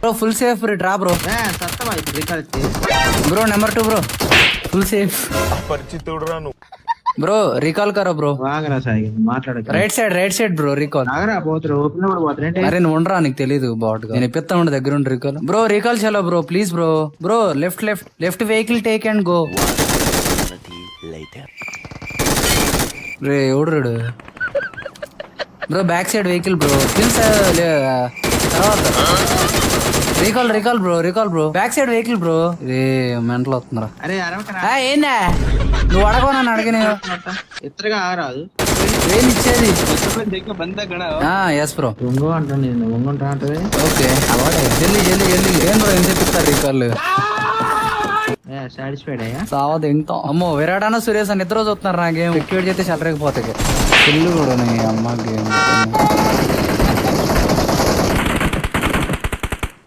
Bro full safe draw bro. Bro number 2 bro full safe. Bro recall కరో bro. Right side bro recall. అరే నువ్వు ఉండరా, నీకు తెలీదు బాట్. నేను ఇప్పిస్తా ఉండే దగ్గర ఉండి రికాల్. బ్రో రికాల్ చలో bro please bro. Bro left vehicle take and go. రే ఎవడు bro back side vehicle bro. తర్వాత recall bro back side vehicle bro. ఇది మెంటల్ వస్తుందిరా. ఏందా నువ్వు అడగవు నన్ను అడిగిన ఏం ఇచ్చేది. ఎస్ బ్రో ఓకే జల్లి ఏం బ్రో ఏం చెప్పిస్తారు రీకాల్. సావా తింటాం. అమ్మో విరాటాన సురేష్ అని ఇద్దరు చూస్తున్నారు. నాకేం ఎక్వేట్ చేస్తే చల్లరేకపోతాయి. చెల్లు కూడా అమ్మ గేమ్